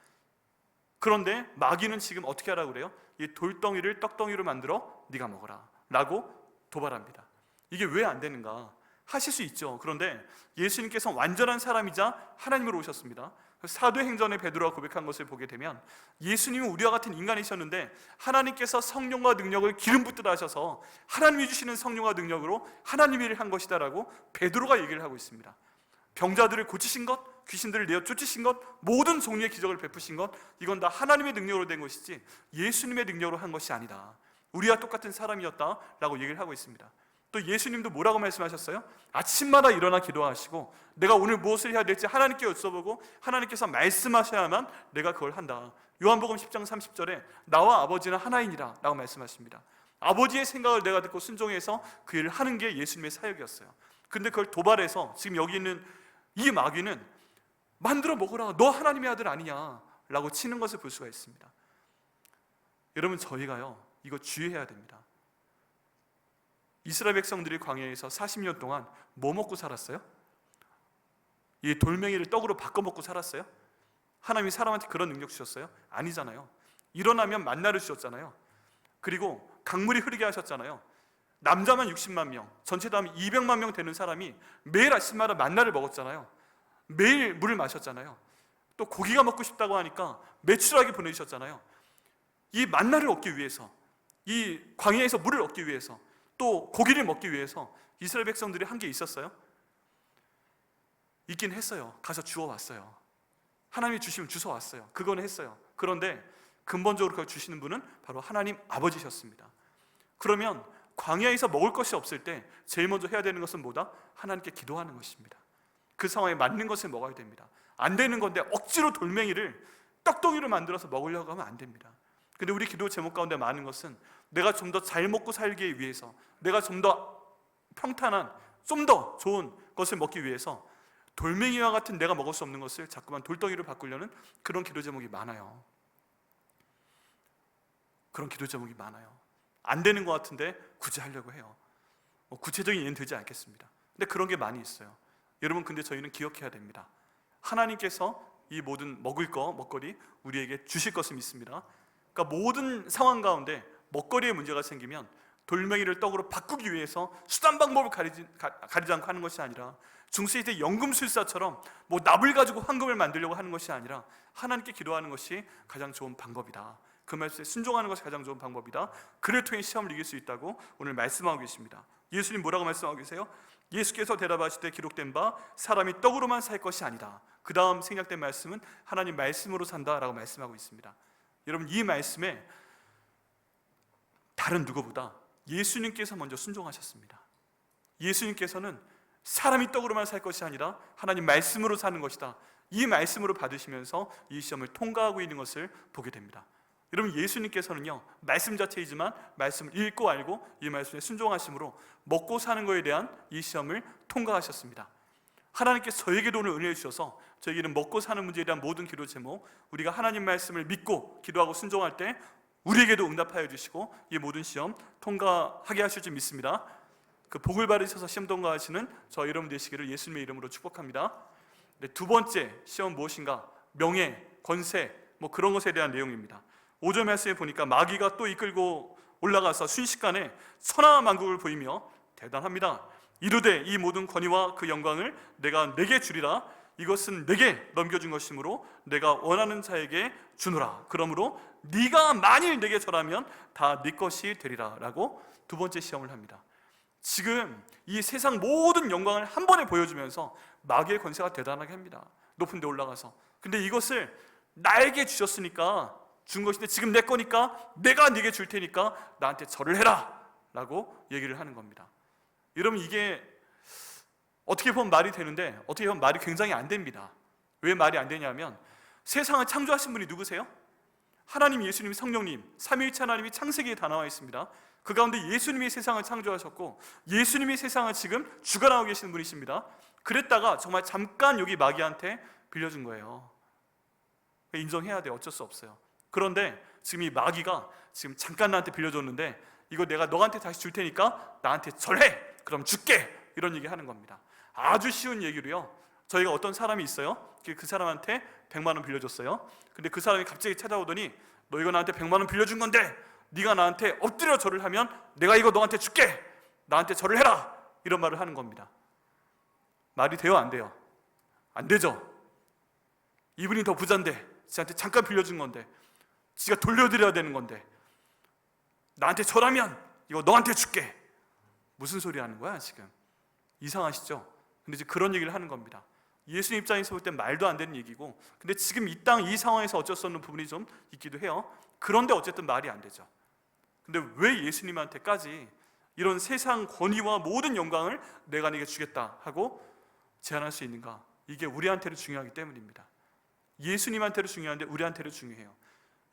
그런데 마귀는 지금 어떻게 하라고 그래요? 이 돌덩이를 떡덩이로 만들어 네가 먹어라 라고 도발합니다. 이게 왜 안 되는가? 하실 수 있죠. 그런데 예수님께서 완전한 사람이자 하나님으로 오셨습니다. 사도행전에 베드로가 고백한 것을 보게 되면 예수님은 우리와 같은 인간이셨는데 하나님께서 성령과 능력을 기름 붓듯 하셔서 하나님이 주시는 성령과 능력으로 하나님의 일을 한 것이다 라고 베드로가 얘기를 하고 있습니다. 병자들을 고치신 것, 귀신들을 내어 쫓으신 것, 모든 종류의 기적을 베푸신 것, 이건 다 하나님의 능력으로 된 것이지 예수님의 능력으로 한 것이 아니다. 우리와 똑같은 사람이었다 라고 얘기를 하고 있습니다. 또 예수님도 뭐라고 말씀하셨어요? 아침마다 일어나 기도하시고 내가 오늘 무엇을 해야 될지 하나님께 여쭤보고 하나님께서 말씀하셔야만 내가 그걸 한다. 요한복음 10장 30절에 나와 아버지는 하나이니라 라고 말씀하십니다. 아버지의 생각을 내가 듣고 순종해서 그 일을 하는 게 예수님의 사역이었어요. 근데 그걸 도발해서 지금 여기 있는 이 마귀는 만들어 먹으라, 너 하나님의 아들 아니냐 라고 치는 것을 볼 수가 있습니다. 여러분, 저희가요 이거 주의해야 됩니다. 이스라엘 백성들이 광야에서 40년 동안 뭐 먹고 살았어요? 이 돌멩이를 떡으로 바꿔 먹고 살았어요? 하나님이 사람한테 그런 능력 주셨어요? 아니잖아요. 일어나면 만나를 주셨잖아요. 그리고 강물이 흐르게 하셨잖아요. 남자만 60만 명, 전체 다 하면 200만 명 되는 사람이 매일 아침마다 만나를 먹었잖아요. 매일 물을 마셨잖아요. 또 고기가 먹고 싶다고 하니까 메추라기 보내주셨잖아요. 이 만나를 얻기 위해서, 이 광야에서 물을 얻기 위해서, 또 고기를 먹기 위해서 이스라엘 백성들이 한 게 있었어요? 있긴 했어요. 가서 주워왔어요. 하나님이 주시면 주워왔어요. 그건 했어요. 그런데 근본적으로 그걸 주시는 분은 바로 하나님 아버지셨습니다. 그러면 광야에서 먹을 것이 없을 때 제일 먼저 해야 되는 것은 뭐다? 하나님께 기도하는 것입니다. 그 상황에 맞는 것을 먹어야 됩니다. 안 되는 건데 억지로 돌멩이를 떡덩이로 만들어서 먹으려고 하면 안 됩니다. 근데 우리 기도 제목 가운데 많은 것은 내가 좀 더 잘 먹고 살기 위해서, 내가 좀 더 평탄한, 좀 더 좋은 것을 먹기 위해서 돌멩이와 같은 내가 먹을 수 없는 것을 자꾸만 돌덩이로 바꾸려는 그런 기도 제목이 많아요. 그런 기도 제목이 많아요. 안 되는 것 같은데 굳이 하려고 해요. 구체적인 예는 되지 않겠습니다. 근데 그런 게 많이 있어요. 여러분, 근데 저희는 기억해야 됩니다. 하나님께서 이 모든 먹을 거, 먹거리 우리에게 주실 것을 믿습니다. 그러니까 모든 상황 가운데 먹거리에 문제가 생기면 돌멩이를 떡으로 바꾸기 위해서 수단 방법을 가리지 않고 하는 것이 아니라 중세시대 연금술사처럼 뭐 납을 가지고 황금을 만들려고 하는 것이 아니라 하나님께 기도하는 것이 가장 좋은 방법이다. 그 말씀에 순종하는 것이 가장 좋은 방법이다. 그를 통해 시험을 이길 수 있다고 오늘 말씀하고 계십니다. 예수님 뭐라고 말씀하고 계세요? 예수께서 대답하시되 기록된 바 사람이 떡으로만 살 것이 아니다. 그 다음 생략된 말씀은 하나님 말씀으로 산다라고 말씀하고 있습니다. 여러분, 이 말씀에 다른 누구보다 예수님께서 먼저 순종하셨습니다. 예수님께서는 사람이 떡으로만 살 것이 아니라 하나님 말씀으로 사는 것이다, 이 말씀으로 받으시면서 이 시험을 통과하고 있는 것을 보게 됩니다. 여러분, 예수님께서는요 말씀 자체이지만 말씀을 읽고 알고 이 말씀에 순종하심으로 먹고 사는 것에 대한 이 시험을 통과하셨습니다. 하나님께서 저에게도 오늘 은혜를 주셔서 저에게는 먹고 사는 문제에 대한 모든 기도 제목, 우리가 하나님 말씀을 믿고 기도하고 순종할 때 우리에게도 응답하여 주시고 이 모든 시험 통과하게 하실 줄 믿습니다. 그 복을 받으셔서 시험 통과하시는 저 여러분 되시기를 예수님의 이름으로 축복합니다. 두 번째 시험 무엇인가? 명예, 권세, 뭐 그런 것에 대한 내용입니다. 5절 말씀에 보니까 마귀가 또 이끌고 올라가서 순식간에 천하만국을 보이며 대단합니다. 이르되 이 모든 권위와 그 영광을 내가 내게 주리라. 이것은 내게 넘겨준 것이므로 내가 원하는 자에게 주노라. 그러므로 네가 만일 내게 절하면 다 네 것이 되리라 라고 두 번째 시험을 합니다. 지금 이 세상 모든 영광을 한 번에 보여주면서 마귀의 권세가 대단하게 합니다. 높은 데 올라가서. 근데 이것을 나에게 주셨으니까 준 것인데 지금 내 거니까 내가 네게 줄 테니까 나한테 절을 해라 라고 얘기를 하는 겁니다. 여러분, 이게 어떻게 보면 말이 되는데 어떻게 보면 말이 굉장히 안 됩니다. 왜 말이 안 되냐면 세상을 창조하신 분이 누구세요? 하나님, 예수님, 성령님, 삼위일체 하나님이 창세기에 다 나와 있습니다. 그 가운데 예수님이 세상을 창조하셨고 예수님이 세상을 지금 주관하고 계시는 분이십니다. 그랬다가 정말 잠깐 여기 마귀한테 빌려준 거예요. 인정해야 돼요. 어쩔 수 없어요. 그런데 지금 이 마귀가 지금 잠깐 나한테 빌려줬는데 이거 내가 너한테 다시 줄 테니까 나한테 절해! 그럼 줄게! 이런 얘기 하는 겁니다. 아주 쉬운 얘기로요, 저희가 어떤 사람이 있어요. 그 사람한테 100만 원 빌려줬어요. 근데 그 사람이 갑자기 찾아오더니 너 이거 나한테 100만 원 빌려준 건데 네가 나한테 엎드려 절을 하면 내가 이거 너한테 줄게. 나한테 절을 해라. 이런 말을 하는 겁니다. 말이 돼요, 안 돼요? 안 되죠. 이분이 더 부자인데, 지한테 잠깐 빌려준 건데, 지가 돌려드려야 되는 건데, 나한테 절하면 이거 너한테 줄게. 무슨 소리 하는 거야 지금? 이상하시죠? 근데 이제 그런 얘기를 하는 겁니다. 예수님 입장에서 볼 땐 말도 안 되는 얘기고, 근데 지금 이 땅 이 상황에서 어쩔 수 없는 부분이 좀 있기도 해요. 그런데 어쨌든 말이 안 되죠. 근데 왜 예수님한테까지 이런 세상 권위와 모든 영광을 내가 네게 주겠다 하고 제안할 수 있는가? 이게 우리한테는 중요하기 때문입니다. 예수님한테는 중요한데 우리한테는 중요해요.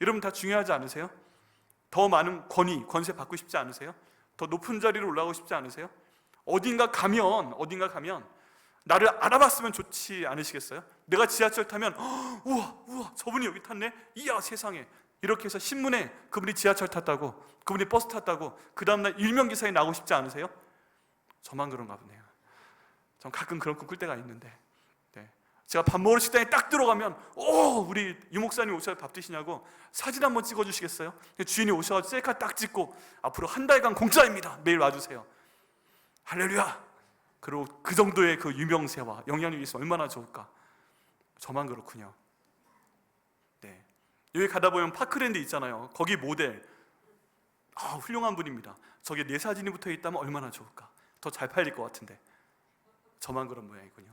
여러분 다 중요하지 않으세요? 더 많은 권위, 권세 받고 싶지 않으세요? 더 높은 자리로 올라가고 싶지 않으세요? 어딘가 가면 나를 알아봤으면 좋지 않으시겠어요? 내가 지하철 타면 우와 저분이 여기 탔네? 이야 세상에. 이렇게 해서 신문에 그분이 지하철 탔다고, 그분이 버스 탔다고 그 다음날 일면기사에 나오고 싶지 않으세요? 저만 그런가 보네요. 전 가끔 그런 꿈 꿀 때가 있는데, 제가 밥 먹으러 식당에 딱 들어가면 우리 유목사님 오셔서 밥 드시냐고 사진 한번 찍어주시겠어요? 주인이 오셔서 셀카 딱 찍고 앞으로 한 달간 공짜입니다. 매일 와주세요. 할렐루야. 그리고 그 정도의 그 유명세와 영향력이 있으면 얼마나 좋을까. 저만 그렇군요. 여기 가다 보면 파크랜드 있잖아요. 거기 모델 훌륭한 분입니다. 저게 내 사진이 붙어 있다면 얼마나 좋을까. 더 잘 팔릴 것 같은데 저만 그런 모양이군요.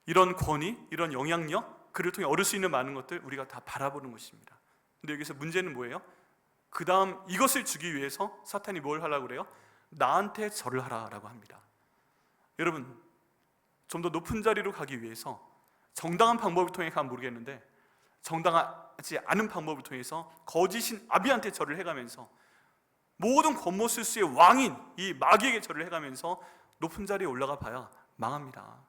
이런 권위, 이런 영향력, 그를 통해 얻을 수 있는 많은 것들 우리가 다 바라보는 것입니다. 근데 여기서 문제는 뭐예요? 그 다음 이것을 주기 위해서 사탄이 뭘 하려고 그래요? 나한테 절을 하라라고 합니다. 여러분 좀 더 높은 자리로 가기 위해서 정당한 방법을 통해 가면 모르겠는데 정당하지 않은 방법을 통해서 거짓인 아비한테 절을 해가면서 모든 권모술수의 왕인 이 마귀에게 절을 해가면서 높은 자리에 올라가 봐야 망합니다.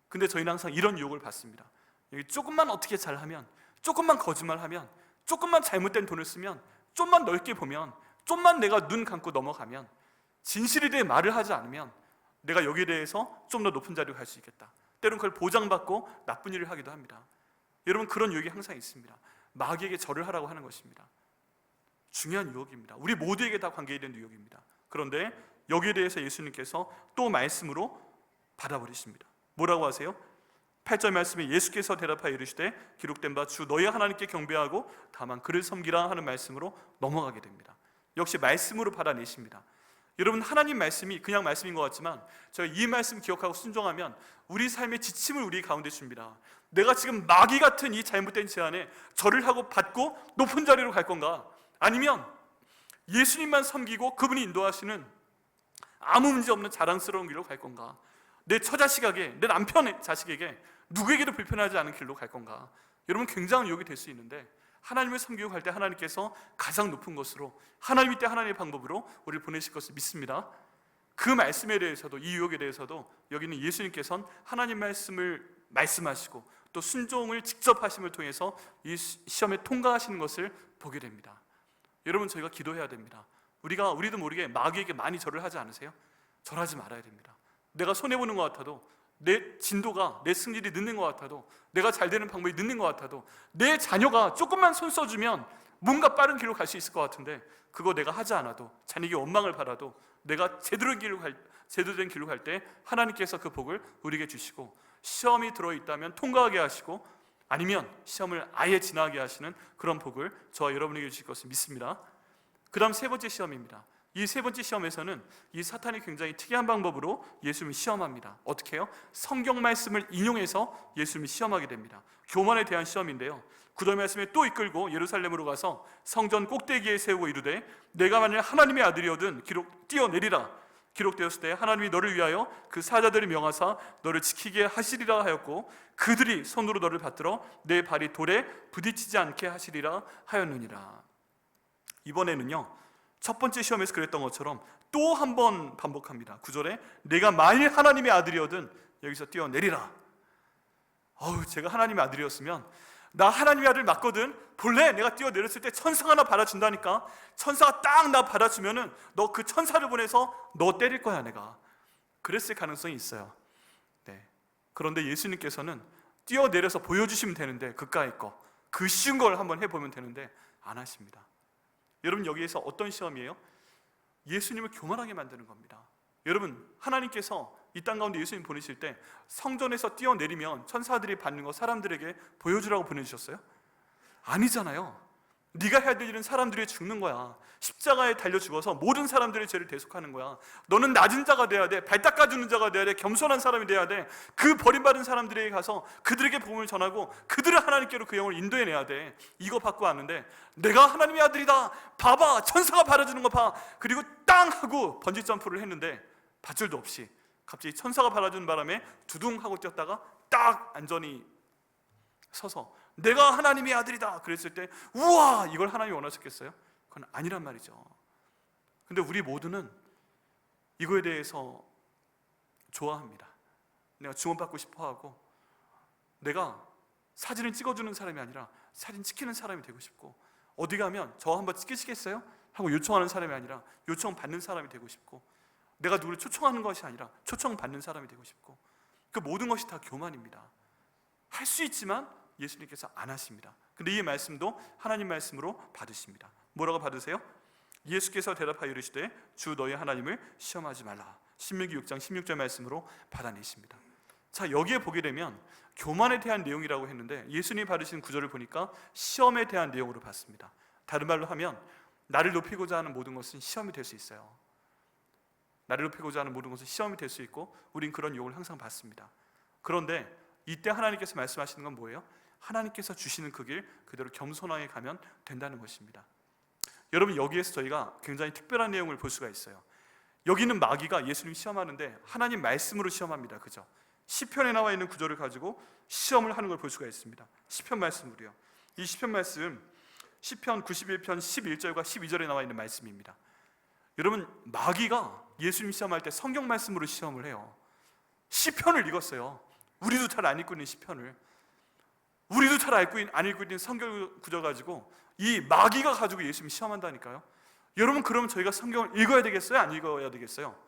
근데 저희는 항상 이런 유혹을 받습니다. 여기 조금만 어떻게 잘하면, 조금만 거짓말하면, 조금만 잘못된 돈을 쓰면, 좀만 넓게 보면, 좀만 내가 눈 감고 넘어가면, 진실에 대해 말을 하지 않으면 내가 여기에 대해서 좀 더 높은 자리로 갈 수 있겠다. 때로는 그걸 보장받고 나쁜 일을 하기도 합니다. 여러분 그런 유혹이 항상 있습니다. 마귀에게 절을 하라고 하는 것입니다. 중요한 유혹입니다. 우리 모두에게 다 관계된 유혹입니다. 그런데 여기에 대해서 예수님께서 또 말씀으로 받아버리십니다. 뭐라고 하세요? 8절 말씀에 예수께서 대답하여 이르시되 기록된 바 주 너희 하나님께 경배하고 다만 그를 섬기라 하는 말씀으로 넘어가게 됩니다. 역시 말씀으로 받아내십니다. 여러분 하나님 말씀이 그냥 말씀인 것 같지만 저희 이 말씀 기억하고 순종하면 우리 삶의 지침을 우리 가운데 줍니다. 내가 지금 마귀 같은 이 잘못된 제안에 절을 하고 받고 높은 자리로 갈 건가? 아니면 예수님만 섬기고 그분이 인도하시는 아무 문제 없는 자랑스러운 길로 갈 건가? 내 처자식에게, 내 남편의 자식에게 누구에게도 불편하지 않은 길로 갈 건가? 여러분 굉장한 유혹이 될 수 있는데 하나님을 섬기고 갈 때 하나님께서 가장 높은 것으로 하나님이 때 하나님의 방법으로 우리를 보내실 것을 믿습니다. 그 말씀에 대해서도 이 유혹에 대해서도 여기는 예수님께서는 하나님 말씀을 말씀하시고 또 순종을 직접 하심을 통해서 이 시험에 통과하시는 것을 보게 됩니다. 여러분 저희가 기도해야 됩니다. 우리도 모르게 마귀에게 많이 절을 하지 않으세요? 절하지 말아야 됩니다. 내가 손해보는 것 같아도, 내 진도가, 내 승질이 늦는 것 같아도, 내가 잘 되는 방법이 늦는 것 같아도, 내 자녀가 조금만 손 써주면 뭔가 빠른 길로 갈 수 있을 것 같은데 그거 내가 하지 않아도, 자녀에게 원망을 받아도 내가 제대로 된 길로 갈 때 하나님께서 그 복을 우리에게 주시고 시험이 들어있다면 통과하게 하시고 아니면 시험을 아예 지나게 하시는 그런 복을 저와 여러분에게 주실 것을 믿습니다. 그 다음 세 번째 시험입니다. 이 세 번째 시험에서는 이 사탄이 굉장히 특이한 방법으로 예수님을 시험합니다. 어떻게 해요? 성경 말씀을 인용해서 예수님을 시험하게 됩니다. 교만에 대한 시험인데요, 구절 말씀에 또 이끌고 예루살렘으로 가서 성전 꼭대기에 세우고 이르되 내가 만일 하나님의 아들이거든 뛰어내리라. 기록되었을 때 하나님이 너를 위하여 그 사자들을 명하사 너를 지키게 하시리라 하였고 그들이 손으로 너를 받들어 내 발이 돌에 부딪히지 않게 하시리라 하였느니라. 이번에는요 첫 번째 시험에서 그랬던 것처럼 또 한 번 반복합니다. 9절에 내가 만일 하나님의 아들이거든 여기서 뛰어내리라. 제가 하나님의 아들이었으면 나 하나님의 아들 맞거든. 본래 내가 뛰어내렸을 때 천사가 나 받아준다니까. 천사가 딱 나 받아주면은 너 그 천사를 보내서 너 때릴 거야 내가. 그랬을 가능성이 있어요. 그런데 예수님께서는 뛰어내려서 보여주시면 되는데 그까이 거 그 쉬운 걸 한번 해보면 되는데 안 하십니다. 여러분, 여기에서 어떤 시험이에요? 예수님을 교만하게 만드는 겁니다. 여러분, 하나님께서 이 땅 가운데 예수님 보내실 때 성전에서 뛰어내리면 천사들이 받는 거 사람들에게 보여주라고 보내주셨어요? 아니잖아요. 네가 해야 될 일은 사람들이 죽는 거야. 십자가에 달려 죽어서 모든 사람들의 죄를 대속하는 거야. 너는 낮은 자가 돼야 돼. 발 닦아주는 자가 돼야 돼. 겸손한 사람이 돼야 돼. 그 버림받은 사람들에게 가서 그들에게 복음을 전하고 그들을 하나님께로 그 영을 인도해내야 돼. 이거 받고 왔는데 내가 하나님의 아들이다, 봐봐, 천사가 바라주는 거 봐. 그리고 땅 하고 번지 점프를 했는데 밧줄도 없이 갑자기 천사가 바라주는 바람에 두둥 하고 뛰었다가 딱 안전히 서서 내가 하나님의 아들이다 그랬을 때 우와, 이걸 하나님이 원하셨겠어요? 그건 아니란 말이죠. 근데 우리 모두는 이거에 대해서 좋아합니다. 내가 주목받고 싶어하고, 내가 사진을 찍어주는 사람이 아니라 사진 찍히는 사람이 되고 싶고, 어디 가면 저 한번 찍으시겠어요? 하고 요청하는 사람이 아니라 요청받는 사람이 되고 싶고, 내가 누구를 초청하는 것이 아니라 초청받는 사람이 되고 싶고, 그 모든 것이 다 교만입니다. 할 수 있지만 예수님께서 안 하십니다. 근데 이 말씀도 하나님 말씀으로 받으십니다. 뭐라고 받으세요? 예수께서 대답하여 이르시되 주 너희 하나님을 시험하지 말라. 신명기 6장 16절 말씀으로 받아내십니다. 자, 여기에 보게 되면 교만에 대한 내용이라고 했는데 예수님이 받으신 구절을 보니까 시험에 대한 내용으로 봤습니다. 다른 말로 하면 나를 높이고자 하는 모든 것은 시험이 될 수 있어요. 나를 높이고자 하는 모든 것은 시험이 될 수 있고, 우린 그런 유혹을 항상 받습니다. 그런데 이때 하나님께서 말씀하시는 건 뭐예요? 하나님께서 주시는 그 길 그대로 겸손하게 가면 된다는 것입니다. 여러분, 여기에서 저희가 굉장히 특별한 내용을 볼 수가 있어요. 여기는 마귀가 예수님 시험하는데 하나님 말씀으로 시험합니다. 그죠? 시편에 나와 있는 구절을 가지고 시험을 하는 걸 볼 수가 있습니다. 시편 말씀으로요. 이 시편 말씀, 시편 91편 11절과 12절에 나와 있는 말씀입니다. 여러분, 마귀가 예수님 시험할 때 성경 말씀으로 시험을 해요. 시편을 읽었어요. 우리도 잘 안 읽고 있는 시편을, 우리도 잘 안 읽고 있는 성경 구절 가지고 이 마귀가 가지고 예수님 시험한다니까요. 여러분, 그러면 저희가 성경을 읽어야 되겠어요? 안 읽어야 되겠어요?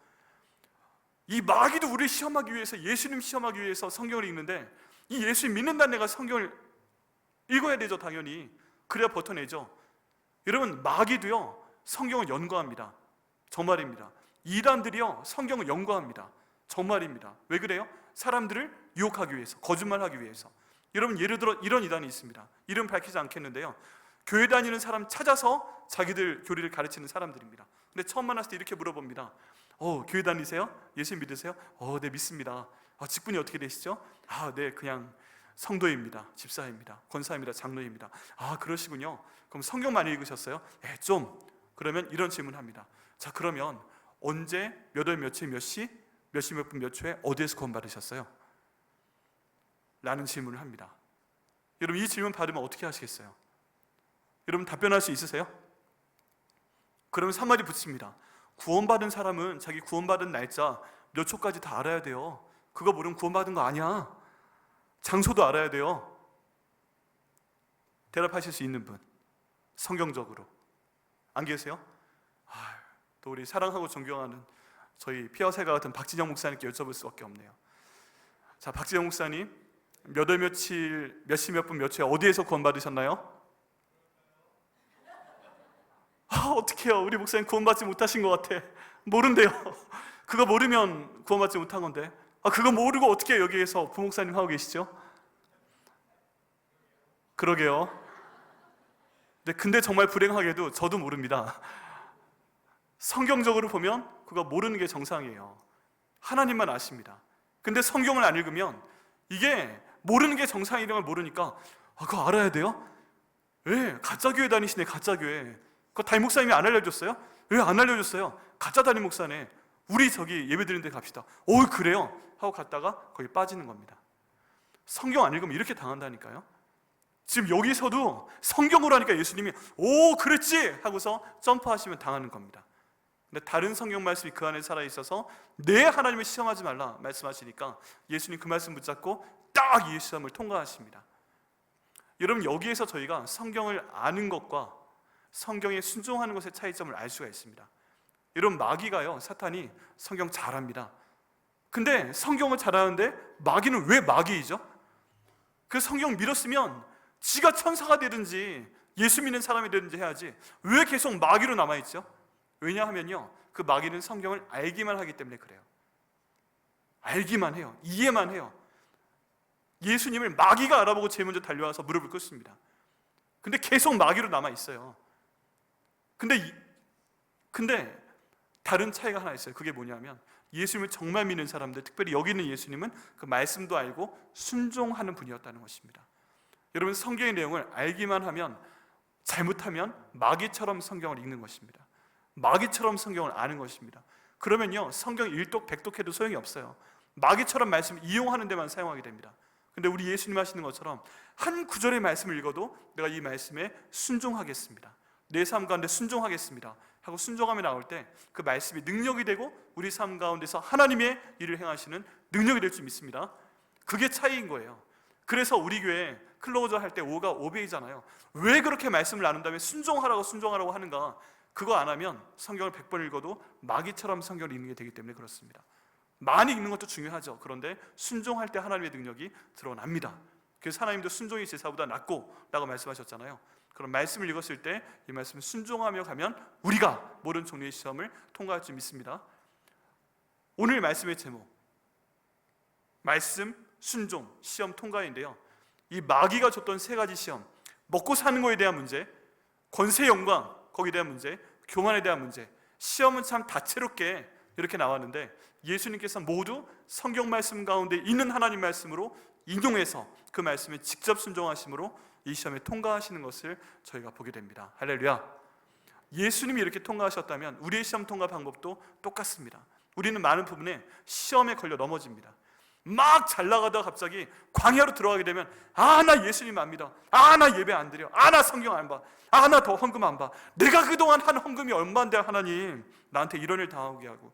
이 마귀도 우리를 시험하기 위해서, 예수님 시험하기 위해서 성경을 읽는데, 이 예수님 믿는다는 내가 성경을 읽어야 되죠. 당연히. 그래야 버텨내죠. 여러분, 마귀도요 성경을 연구합니다. 정말입니다. 이단들이요 성경을 연구합니다. 정말입니다. 왜 그래요? 사람들을 유혹하기 위해서, 거짓말하기 위해서. 여러분, 예를 들어 이런 이단이 있습니다. 이름 밝히지 않겠는데요, 교회 다니는 사람 찾아서 자기들 교리를 가르치는 사람들입니다. 근데 처음 만났을 때 이렇게 물어봅니다. 교회 다니세요? 예수 믿으세요? 네, 믿습니다. 직분이 어떻게 되시죠? 네, 그냥 성도입니다. 집사입니다. 권사입니다. 장로입니다. 그러시군요. 그럼 성경 많이 읽으셨어요? 네, 좀. 그러면 이런 질문합니다. 자, 그러면 언제, 몇 월 며칠 몇 시, 몇 시 몇 분 몇 초에 어디에서 구원받으셨어요? 라는 질문을 합니다. 여러분, 이 질문 받으면 어떻게 하시겠어요? 여러분, 답변할 수 있으세요? 그러면 3마디 붙입니다. 구원받은 사람은 자기 구원받은 날짜 몇 초까지 다 알아야 돼요. 그거 모르면 구원받은 거 아니야. 장소도 알아야 돼요. 대답하실 수 있는 분, 성경적으로 안 계세요? 또 우리 사랑하고 존경하는 저희 피어세가 같은 박진영 목사님께 여쭤볼 수밖에 없네요. 자, 박진영 목사님, 몇 월 며칠 몇 시 몇 분 몇 초에 어디에서 구원받으셨나요? 어떡해요, 우리 목사님 구원받지 못하신 것 같아. 모른대요. 그거 모르면 구원받지 못한 건데, 그거 모르고 어떻게 여기에서 부목사님 하고 계시죠? 그러게요. 근데 정말 불행하게도 저도 모릅니다. 성경적으로 보면 그거 모르는 게 정상이에요. 하나님만 아십니다. 근데 성경을 안 읽으면 이게 모르는 게 정상이라는 걸 모르니까 그거 알아야 돼요? 왜? 가짜 교회 다니시네. 가짜 교회. 그거 담임 목사님이 안 알려줬어요? 왜 안 알려줬어요? 가짜 담임 목사네. 우리 저기 예배 드리는 데 갑시다. 그래요? 하고 갔다가 거기 빠지는 겁니다. 성경 안 읽으면 이렇게 당한다니까요. 지금 여기서도 성경으로 하니까 예수님이 그랬지 하고서 점프하시면 당하는 겁니다. 근데 다른 성경 말씀이 그 안에 살아있어서 내 하나님을 시험하지 말라 말씀하시니까 예수님 그 말씀 붙잡고 딱 이 시험을 통과하십니다. 여러분, 여기에서 저희가 성경을 아는 것과 성경에 순종하는 것의 차이점을 알 수가 있습니다. 여러분, 마귀가요, 사탄이 성경 잘합니다. 근데 성경을 잘하는데 마귀는 왜 마귀이죠? 그 성경 믿었으면 지가 천사가 되든지 예수 믿는 사람이 되든지 해야지 왜 계속 마귀로 남아있죠? 왜냐하면요, 그 마귀는 성경을 알기만 하기 때문에 그래요. 알기만 해요. 이해만 해요. 예수님을 마귀가 알아보고 제일 먼저 달려와서 무릎을 꿇습니다. 근데 계속 마귀로 남아있어요. 근데 다른 차이가 하나 있어요. 그게 뭐냐면 예수님을 정말 믿는 사람들, 특별히 여기 있는 예수님은 그 말씀도 알고 순종하는 분이었다는 것입니다. 여러분, 성경의 내용을 알기만 하면, 잘못하면 마귀처럼 성경을 읽는 것입니다. 마귀처럼 성경을 아는 것입니다. 그러면요, 성경 일독백독해도 소용이 없어요. 마귀처럼 말씀을 이용하는 데만 사용하게 됩니다. 근데 우리 예수님 하시는 것처럼 한 구절의 말씀을 읽어도 내가 이 말씀에 순종하겠습니다, 내 삶 가운데 순종하겠습니다 하고 순종함이 나올 때 그 말씀이 능력이 되고 우리 삶 가운데서 하나님의 일을 행하시는 능력이 될 줄 믿습니다. 그게 차이인 거예요. 그래서 우리 교회 클로저 할 때 오가 오베이잖아요. 왜 그렇게 말씀을 나눈 다음에 순종하라고 하는가? 그거 안 하면 성경을 100번 읽어도 마귀처럼 성경을 읽는 게 되기 때문에 그렇습니다. 많이 읽는 것도 중요하죠. 그런데 순종할 때 하나님의 능력이 드러납니다. 그래서 하나님도 순종이 제사보다 낫고 라고 말씀하셨잖아요. 그럼 말씀을 읽었을 때 이 말씀을 순종하며 가면 우리가 모든 종류의 시험을 통과할 줄 믿습니다. 오늘 말씀의 제목, 말씀, 순종, 시험 통과인데요, 이 마귀가 줬던 세 가지 시험, 먹고 사는 거에 대한 문제, 권세 영광 거기에 대한 문제, 교만에 대한 문제, 시험은 참 다채롭게 이렇게 나왔는데 예수님께서 모두 성경 말씀 가운데 있는 하나님 말씀으로 인용해서 그 말씀에 직접 순종하심으로 이 시험에 통과하시는 것을 저희가 보게 됩니다. 할렐루야. 예수님이 이렇게 통과하셨다면 우리의 시험 통과 방법도 똑같습니다. 우리는 많은 부분에 시험에 걸려 넘어집니다. 막 잘 나가다가 갑자기 광야로 들어가게 되면 나 예수님 안 믿어, 나 예배 안 드려, 나 성경 안 봐, 나 더 헌금 안 봐, 내가 그동안 한 헌금이 얼마인데 하나님 나한테 이런 일 당하게 하고,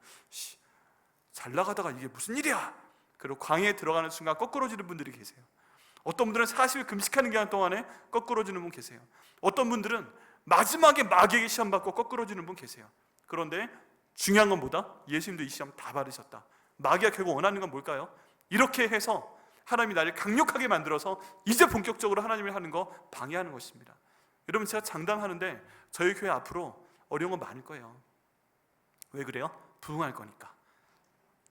잘 나가다가 이게 무슨 일이야. 그리고 광야에 들어가는 순간 거꾸러지는 분들이 계세요. 어떤 분들은 40일 금식하는 기간 동안에 거꾸러지는 분 계세요. 어떤 분들은 마지막에 마귀에게 시험 받고 거꾸러지는 분 계세요. 그런데 중요한 건 뭐다? 예수님도 이 시험 다 받으셨다. 마귀가 결국 원하는 건 뭘까요? 이렇게 해서 하나님이 나를 강력하게 만들어서 이제 본격적으로 하나님을 하는 거 방해하는 것입니다. 여러분, 제가 장담하는데 저희 교회 앞으로 어려운 건 많을 거예요. 왜 그래요? 부흥할 거니까.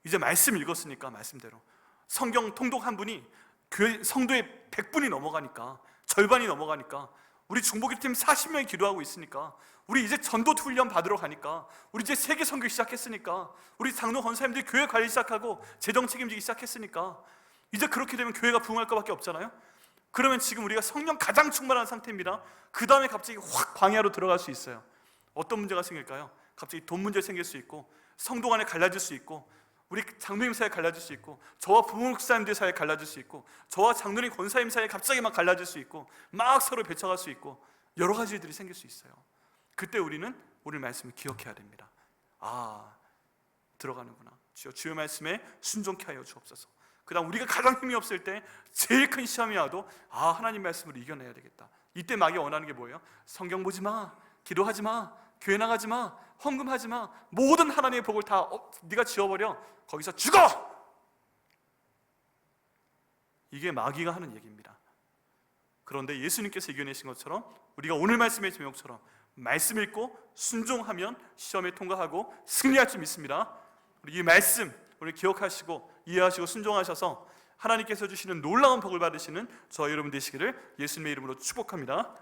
이제 말씀 읽었으니까 말씀대로 성경 통독 한 분이 교회 성도의 100분이 넘어가니까, 절반이 넘어가니까, 우리 중보기팀 40명이 기도하고 있으니까, 우리 이제 전도 훈련 받으러 가니까, 우리 이제 세계 선교 시작했으니까, 우리 장로 권사님들이 교회 관리 시작하고 재정 책임지기 시작했으니까 이제 그렇게 되면 교회가 부흥할 것밖에 없잖아요. 그러면 지금 우리가 성령 가장 충만한 상태입니다. 그 다음에 갑자기 확 광야로 들어갈 수 있어요. 어떤 문제가 생길까요? 갑자기 돈 문제 생길 수 있고, 성도 간에 갈라질 수 있고, 우리 장로님 사이에 갈라질 수 있고, 저와 부목사님들 사이에 갈라질 수 있고, 저와 장로님 권사님 사이에 갑자기 막 갈라질 수 있고, 막 서로 배척할 수 있고, 여러 가지 일들이 생길 수 있어요. 그때 우리는 오늘 말씀을 기억해야 됩니다. 들어가는구나. 주여 말씀에 순종케 하여 주옵소서. 그 다음 우리가 가장 힘이 없을 때 제일 큰 시험이 와도 하나님 말씀으로 이겨내야 되겠다. 이때 마귀가 원하는 게 뭐예요? 성경 보지 마, 기도하지 마, 교회 나가지 마, 헌금하지 마, 모든 하나님의 복을 다 네가 지워버려, 거기서 죽어! 이게 마귀가 하는 얘기입니다. 그런데 예수님께서 이겨내신 것처럼 우리가 오늘 말씀의 제목처럼 말씀 읽고 순종하면 시험에 통과하고 승리할 줄 믿습니다. 우리 이 말씀 오늘 기억하시고 이해하시고 순종하셔서 하나님께서 주시는 놀라운 복을 받으시는 저와 여러분 되시기를 예수님의 이름으로 축복합니다.